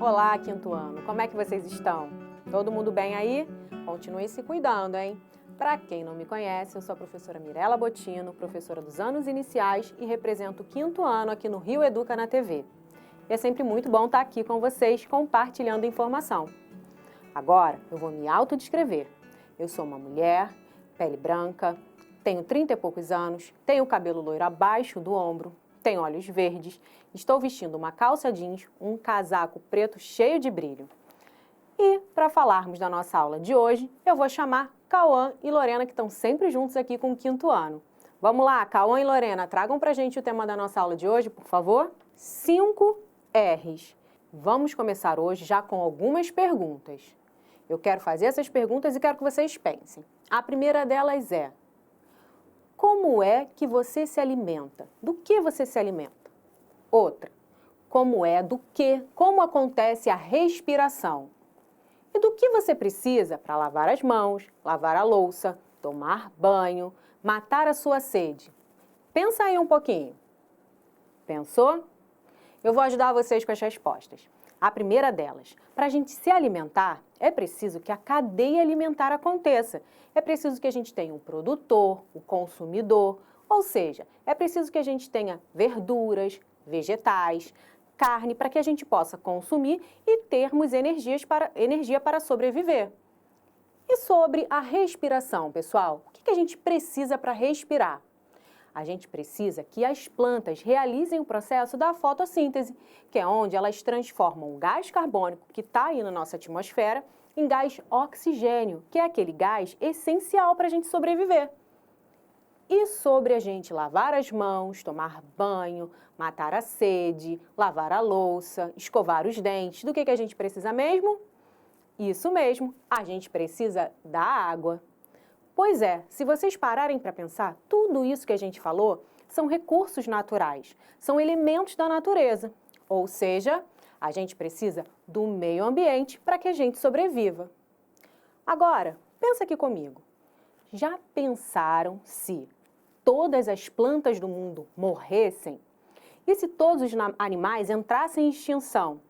Olá, quinto ano, como é que vocês estão? Todo mundo bem aí? Continuem se cuidando, hein? Para quem não me conhece, eu sou a professora Mirela Bottino, professora dos anos iniciais e represento o quinto ano aqui no Rio Educa na TV. E é sempre muito bom estar aqui com vocês, compartilhando informação. Agora, eu vou me autodescrever. Eu sou uma mulher, pele branca, tenho 30 e poucos anos, tenho o cabelo loiro abaixo do ombro, tenho olhos verdes, estou vestindo uma calça jeans, um casaco preto cheio de brilho. E, para falarmos da nossa aula de hoje, eu vou chamar Cauã e Lorena, que estão sempre juntos aqui com o quinto ano. Vamos lá, Cauã e Lorena, tragam para a gente o tema da nossa aula de hoje, por favor? 5 R's. Vamos começar hoje já com algumas perguntas. Eu quero fazer essas perguntas e quero que vocês pensem. A primeira delas é: como é que você se alimenta? Do que você se alimenta? Outra: como é, do que, como acontece a respiração? E do que você precisa para lavar as mãos, lavar a louça, tomar banho, matar a sua sede? Pensa aí um pouquinho. Pensou? Eu vou ajudar vocês com as respostas. A primeira delas: para a gente se alimentar, é preciso que a cadeia alimentar aconteça. É preciso que a gente tenha um produtor, o consumidor, ou seja, é preciso que a gente tenha verduras, vegetais, carne, para que a gente possa consumir e termos energia para sobreviver. E sobre a respiração, pessoal? O que a gente precisa para respirar? A gente precisa que as plantas realizem o processo da fotossíntese, que é onde elas transformam o gás carbônico, que está aí na nossa atmosfera, em gás oxigênio, que é aquele gás essencial para a gente sobreviver. E sobre a gente lavar as mãos, tomar banho, matar a sede, lavar a louça, escovar os dentes, do que a gente precisa mesmo? Isso mesmo, a gente precisa da água. Pois é, se vocês pararem para pensar, tudo isso que a gente falou são recursos naturais, são elementos da natureza. Ou seja, a gente precisa do meio ambiente para que a gente sobreviva. Agora, pensa aqui comigo. Já pensaram se todas as plantas do mundo morressem? E se todos os animais entrassem em extinção?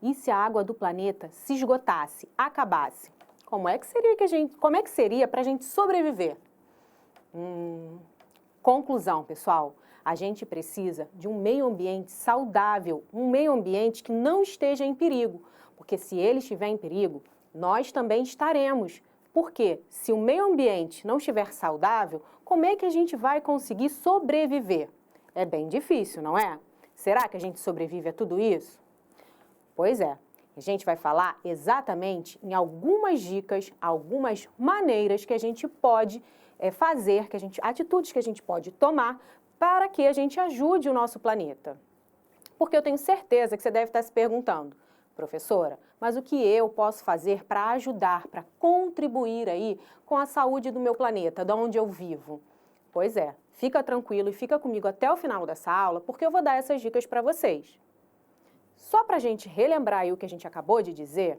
E se a água do planeta se esgotasse, acabasse? Como é que seria para a gente sobreviver? Conclusão, pessoal, a gente precisa de um meio ambiente saudável, um meio ambiente que não esteja em perigo, porque se ele estiver em perigo, nós também estaremos. Porque se o meio ambiente não estiver saudável, como é que a gente vai conseguir sobreviver? É bem difícil, não é? Será que a gente sobrevive a tudo isso? Pois é. A gente vai falar exatamente em algumas dicas, algumas maneiras que a gente pode fazer, atitudes que a gente pode tomar para que a gente ajude o nosso planeta. Porque eu tenho certeza que você deve estar se perguntando: professora, mas o que eu posso fazer para ajudar, para contribuir aí com a saúde do meu planeta, de onde eu vivo? Pois é, fica tranquilo e fica comigo até o final dessa aula, porque eu vou dar essas dicas para vocês. Só para a gente relembrar aí o que a gente acabou de dizer,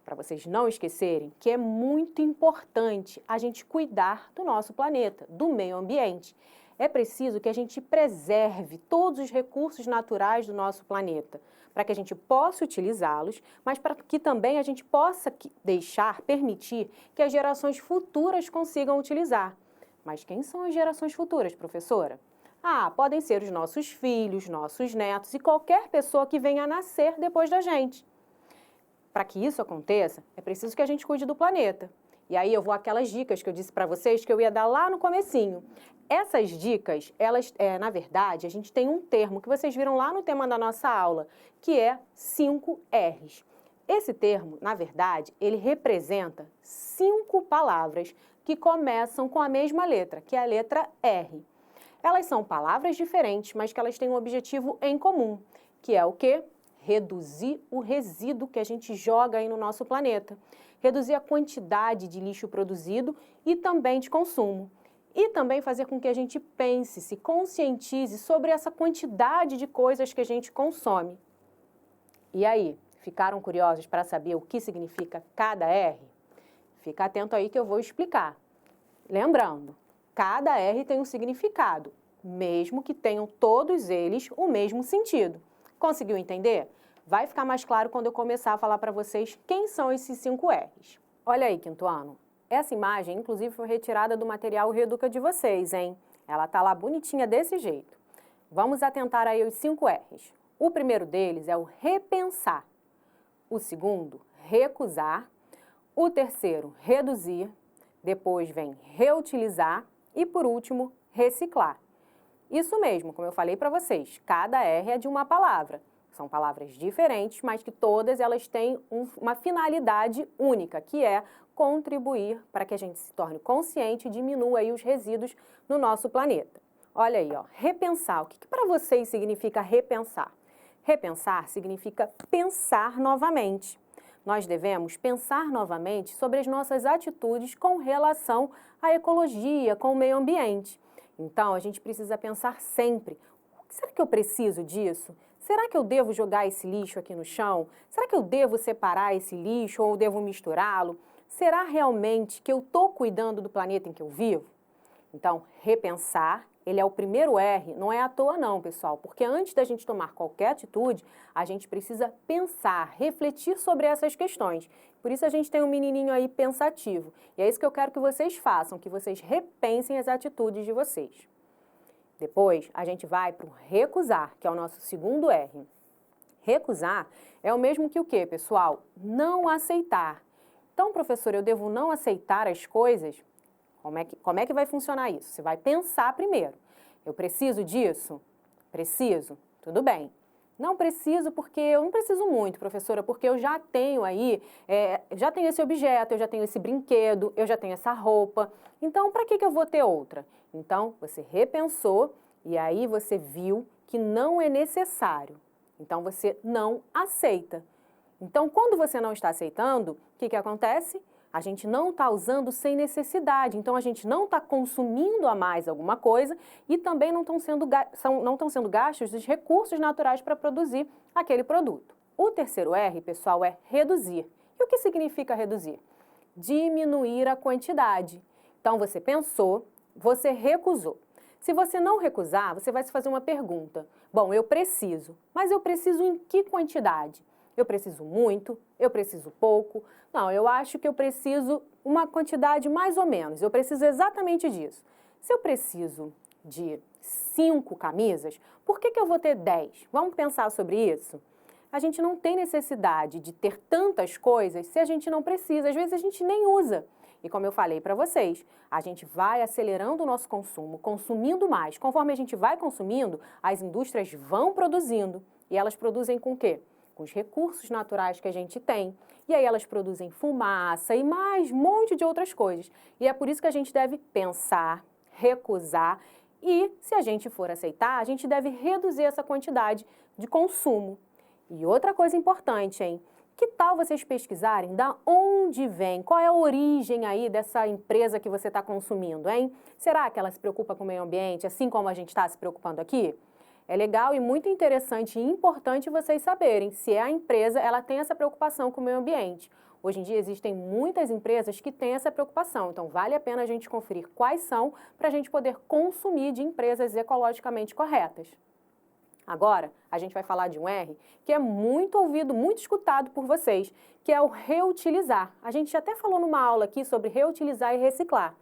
para vocês não esquecerem que é muito importante a gente cuidar do nosso planeta, do meio ambiente. É preciso que a gente preserve todos os recursos naturais do nosso planeta, para que a gente possa utilizá-los, mas para que também a gente possa permitir que as gerações futuras consigam utilizar. Mas quem são as gerações futuras, professora? Podem ser os nossos filhos, nossos netos e qualquer pessoa que venha a nascer depois da gente. Para que isso aconteça, é preciso que a gente cuide do planeta. E aí eu vou àquelas dicas que eu disse para vocês que eu ia dar lá no comecinho. Essas dicas, na verdade, a gente tem um termo que vocês viram lá no tema da nossa aula, que é 5 R's. Esse termo, na verdade, ele representa 5 palavras que começam com a mesma letra, que é a letra R. Elas são palavras diferentes, mas que elas têm um objetivo em comum, que é o quê? Reduzir o resíduo que a gente joga aí no nosso planeta. Reduzir a quantidade de lixo produzido e também de consumo. E também fazer com que a gente pense, se conscientize sobre essa quantidade de coisas que a gente consome. E aí, ficaram curiosos para saber o que significa cada R? Fica atento aí que eu vou explicar. Lembrando, cada R tem um significado, mesmo que tenham todos eles o mesmo sentido. Conseguiu entender? vai ficar mais claro quando eu começar a falar para vocês quem são esses 5 R's. Olha aí, quinto ano. Essa imagem, inclusive, foi retirada do material Reeduca de vocês, hein? Ela tá lá bonitinha desse jeito. Vamos atentar aí aos 5 R's. O primeiro deles é o repensar. O segundo, recusar. O terceiro, reduzir. Depois vem reutilizar. E, por último, reciclar. Isso mesmo, como eu falei para vocês, cada R é de uma palavra. São palavras diferentes, mas que todas elas têm uma finalidade única, que é contribuir para que a gente se torne consciente e diminua aí os resíduos no nosso planeta. Olha aí, ó, repensar. O que para vocês significa repensar? Repensar significa pensar novamente. Nós devemos pensar novamente sobre as nossas atitudes com relação à ecologia, com o meio ambiente. Então, a gente precisa pensar sempre, será que eu preciso disso? Será que eu devo jogar esse lixo aqui no chão? Será que eu devo separar esse lixo ou devo misturá-lo? Será realmente que eu estou cuidando do planeta em que eu vivo? Então, repensar, ele é o primeiro R, não é à toa não, pessoal, porque antes da gente tomar qualquer atitude, a gente precisa pensar, refletir sobre essas questões. Por isso a gente tem um menininho aí pensativo. E é isso que eu quero que vocês façam, que vocês repensem as atitudes de vocês. Depois, a gente vai para o recusar, que é o nosso segundo R. Recusar é o mesmo que o quê, pessoal? Não aceitar. Então, professor, eu devo não aceitar as coisas? Como é que vai funcionar isso? Você vai pensar primeiro. Eu preciso disso? Preciso. Tudo bem. Não preciso porque eu não preciso muito, professora, porque eu já tenho aí, já tenho esse objeto, eu já tenho esse brinquedo, eu já tenho essa roupa. Então, para que eu vou ter outra? Então, você repensou e aí você viu que não é necessário. Então, você não aceita. Então, quando você não está aceitando, o que acontece? A gente não está usando sem necessidade, então a gente não está consumindo a mais alguma coisa e também não estão sendo gastos os recursos naturais para produzir aquele produto. O terceiro R, pessoal, é reduzir. E o que significa reduzir? Diminuir a quantidade. Então, você pensou, você recusou. Se você não recusar, você vai se fazer uma pergunta. Bom, eu preciso, mas eu preciso em que quantidade? Eu preciso muito? Eu preciso pouco? Não, eu acho que eu preciso uma quantidade mais ou menos. Eu preciso exatamente disso. Se eu preciso de 5 camisas, por que eu vou ter 10? Vamos pensar sobre isso? A gente não tem necessidade de ter tantas coisas se a gente não precisa. Às vezes a gente nem usa. E como eu falei para vocês, a gente vai acelerando o nosso consumo, consumindo mais. Conforme a gente vai consumindo, as indústrias vão produzindo. E elas produzem com o quê? Com os recursos naturais que a gente tem. E aí elas produzem fumaça e mais um monte de outras coisas. E é por isso que a gente deve pensar, recusar e, se a gente for aceitar, a gente deve reduzir essa quantidade de consumo. E outra coisa importante, hein? Que tal vocês pesquisarem da onde vem, qual é a origem aí dessa empresa que você está consumindo, hein? Será que ela se preocupa com o meio ambiente, assim como a gente está se preocupando aqui? É legal e muito interessante e importante vocês saberem se a empresa ela tem essa preocupação com o meio ambiente. Hoje em dia existem muitas empresas que têm essa preocupação, então vale a pena a gente conferir quais são para a gente poder consumir de empresas ecologicamente corretas. Agora, a gente vai falar de um R que é muito ouvido, muito escutado por vocês, que é o reutilizar. A gente até falou numa aula aqui sobre reutilizar e reciclar.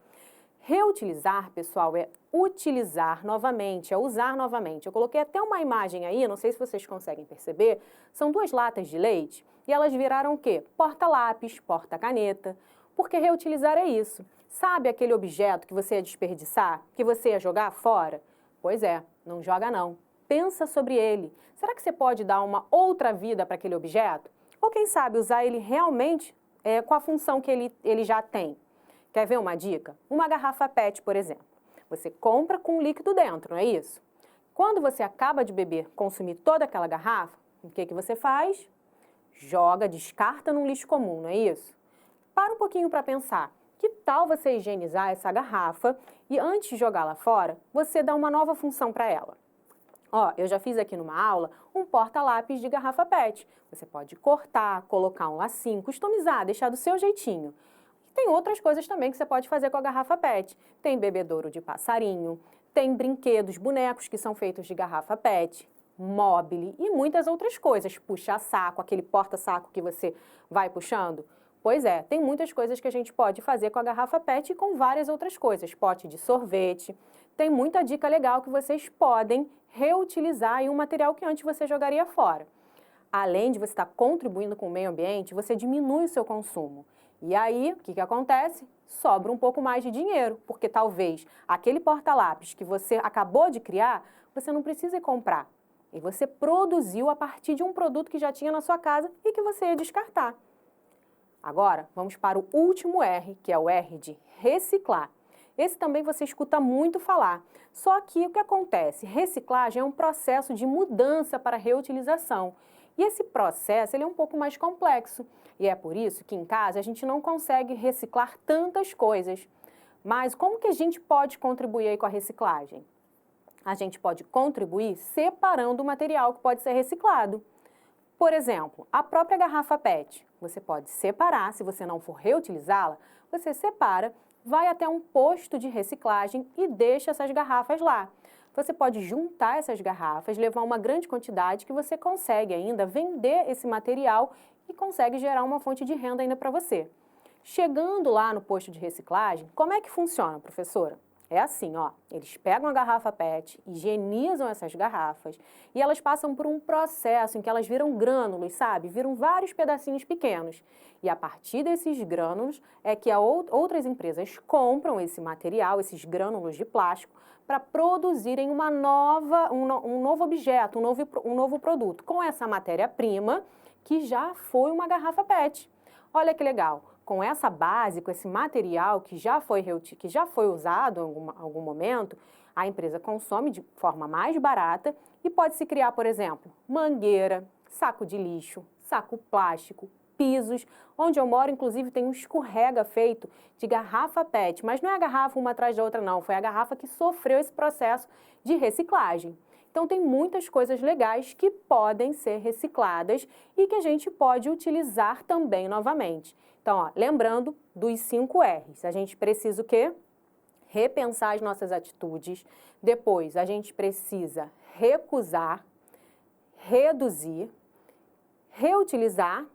Reutilizar, pessoal, é utilizar novamente, é usar novamente. Eu coloquei até uma imagem aí, não sei se vocês conseguem perceber, são 2 latas de leite e elas viraram o quê? Porta-lápis, porta-caneta, porque reutilizar é isso. Sabe aquele objeto que você ia desperdiçar, que você ia jogar fora? Pois é, não joga não. Pensa sobre ele. Será que você pode dar uma outra vida para aquele objeto? Ou quem sabe usar ele realmente com a função que ele já tem? Quer ver uma dica? Uma garrafa PET, por exemplo. Você compra com um líquido dentro, não é isso? Quando você acaba de beber, consumir toda aquela garrafa, o que você faz? Joga, descarta num lixo comum, não é isso? Para um pouquinho para pensar. Que tal você higienizar essa garrafa e antes de jogá-la fora, você dá uma nova função para ela? Ó, eu já fiz aqui numa aula um porta-lápis de garrafa PET. Você pode cortar, colocar um lacinho, customizar, deixar do seu jeitinho. Tem outras coisas também que você pode fazer com a garrafa PET. Tem bebedouro de passarinho, tem brinquedos, bonecos que são feitos de garrafa PET. móbile e muitas outras coisas. Puxa-saco, aquele porta-saco que você vai puxando. Pois é, tem muitas coisas que a gente pode fazer com a garrafa PET e com várias outras coisas. Pote de sorvete. Tem muita dica legal que vocês podem reutilizar em um material que antes você jogaria fora. Além de você estar contribuindo com o meio ambiente, você diminui o seu consumo. E aí, o que acontece? Sobra um pouco mais de dinheiro, porque talvez aquele porta-lápis que você acabou de criar, você não precisa comprar. E você produziu a partir de um produto que já tinha na sua casa e que você ia descartar. Agora, vamos para o último R, que é o R de reciclar. Esse também você escuta muito falar. Só que o que acontece? Reciclagem é um processo de mudança para reutilização. E esse processo ele é um pouco mais complexo. E é por isso que em casa a gente não consegue reciclar tantas coisas. Mas como que a gente pode contribuir aí com a reciclagem? A gente pode contribuir separando o material que pode ser reciclado. Por exemplo, a própria garrafa PET. Você pode separar, se você não for reutilizá-la, você separa, vai até um posto de reciclagem e deixa essas garrafas lá. Você pode juntar essas garrafas, levar uma grande quantidade que você consegue ainda vender esse material e consegue gerar uma fonte de renda ainda para você. Chegando lá no posto de reciclagem, como é que funciona, professora? É assim, ó, eles pegam a garrafa PET, higienizam essas garrafas e elas passam por um processo em que elas viram grânulos, sabe? Viram vários pedacinhos pequenos. E a partir desses grânulos é que outras empresas compram esse material, esses grânulos de plástico, para produzirem um novo objeto, um novo produto, com essa matéria-prima que já foi uma garrafa PET. Olha que legal! Com essa base, com esse material que já foi usado em algum momento, a empresa consome de forma mais barata e pode-se criar, por exemplo, mangueira, saco de lixo, saco plástico, pisos. Onde eu moro, inclusive, tem um escorrega feito de garrafa PET, mas não é a garrafa uma atrás da outra, não. Foi a garrafa que sofreu esse processo de reciclagem. Então, tem muitas coisas legais que podem ser recicladas e que a gente pode utilizar também novamente. Então, ó, lembrando dos 5 R's, a gente precisa o quê? Repensar as nossas atitudes. Depois, a gente precisa recusar, reduzir, reutilizar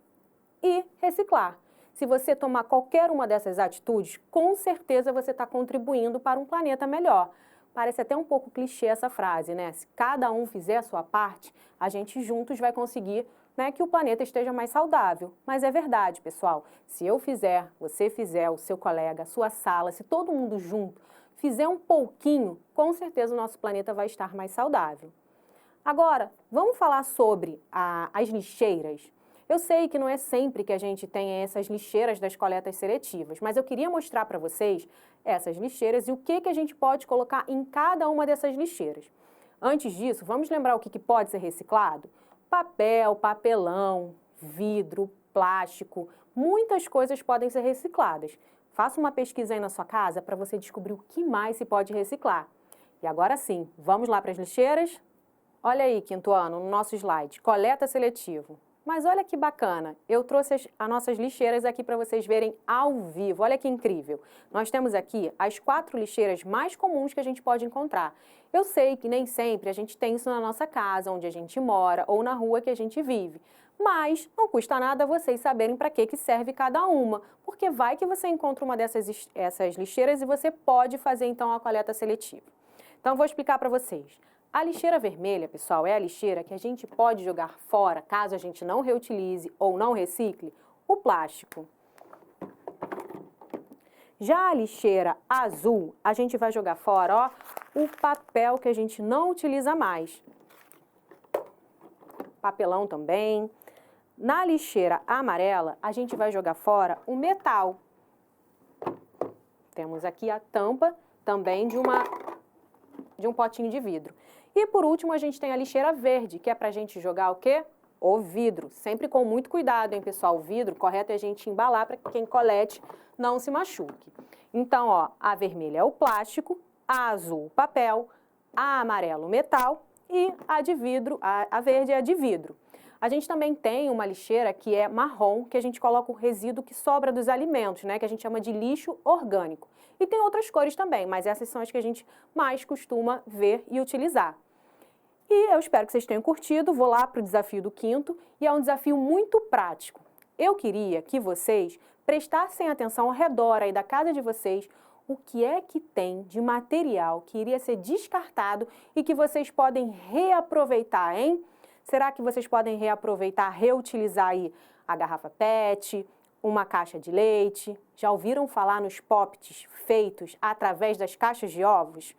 e reciclar. Se você tomar qualquer uma dessas atitudes, com certeza você está contribuindo para um planeta melhor. Parece até um pouco clichê essa frase, né? Se cada um fizer a sua parte, a gente juntos vai conseguir, né, que o planeta esteja mais saudável. Mas é verdade, pessoal. Se eu fizer, você fizer, o seu colega, a sua sala, se todo mundo junto fizer um pouquinho, com certeza o nosso planeta vai estar mais saudável. Agora, vamos falar sobre as lixeiras. Eu sei que não é sempre que a gente tem essas lixeiras das coletas seletivas, mas eu queria mostrar para vocês essas lixeiras e o que a gente pode colocar em cada uma dessas lixeiras. Antes disso, vamos lembrar o que pode ser reciclado? Papel, papelão, vidro, plástico, muitas coisas podem ser recicladas. Faça uma pesquisa aí na sua casa para você descobrir o que mais se pode reciclar. E agora sim, vamos lá para as lixeiras? Olha aí, quinto ano, no nosso slide, coleta seletivo. Mas olha que bacana, eu trouxe as nossas lixeiras aqui para vocês verem ao vivo, olha que incrível. Nós temos aqui as 4 lixeiras mais comuns que a gente pode encontrar. Eu sei que nem sempre a gente tem isso na nossa casa, onde a gente mora, ou na rua que a gente vive. Mas não custa nada vocês saberem para que serve cada uma, porque vai que você encontra uma essas lixeiras e você pode fazer então a coleta seletiva. Então, eu vou explicar para vocês. A lixeira vermelha, pessoal, é a lixeira que a gente pode jogar fora, caso a gente não reutilize ou não recicle, o plástico. Já a lixeira azul, a gente vai jogar fora, ó, o papel que a gente não utiliza mais. Papelão também. Na lixeira amarela, a gente vai jogar fora o metal. Temos aqui a tampa também de um potinho de vidro. E por último, a gente tem a lixeira verde, que é pra gente jogar o quê? O vidro. Sempre com muito cuidado, hein, pessoal? O vidro, correto é a gente embalar para que quem colete não se machuque. Então, ó, a vermelha é o plástico, a azul o papel, a amarela o metal e a de vidro, a verde é a de vidro. A gente também tem uma lixeira que é marrom, que a gente coloca o resíduo que sobra dos alimentos, né? Que a gente chama de lixo orgânico. E tem outras cores também, mas essas são as que a gente mais costuma ver e utilizar. E eu espero que vocês tenham curtido. Vou lá para o desafio do quinto e é um desafio muito prático. Eu queria que vocês prestassem atenção ao redor aí da casa de vocês, o que é que tem de material que iria ser descartado e que vocês podem reaproveitar, hein? Será que vocês podem reaproveitar, reutilizar aí a garrafa PET, uma caixa de leite? Já ouviram falar nos pops feitos através das caixas de ovos?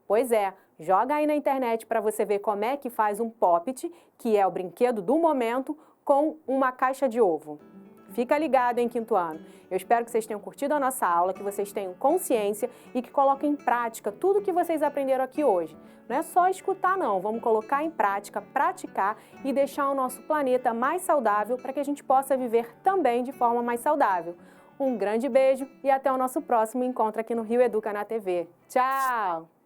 Pois é, joga aí na internet para você ver como é que faz um poppet, que é o brinquedo do momento, com uma caixa de ovo. Fica ligado em quinto ano. Eu espero que vocês tenham curtido a nossa aula, que vocês tenham consciência e que coloquem em prática tudo que vocês aprenderam aqui hoje. Não é só escutar não, vamos colocar em prática, praticar e deixar o nosso planeta mais saudável para que a gente possa viver também de forma mais saudável. Um grande beijo e até o nosso próximo encontro aqui no Rio Educa na TV. Tchau!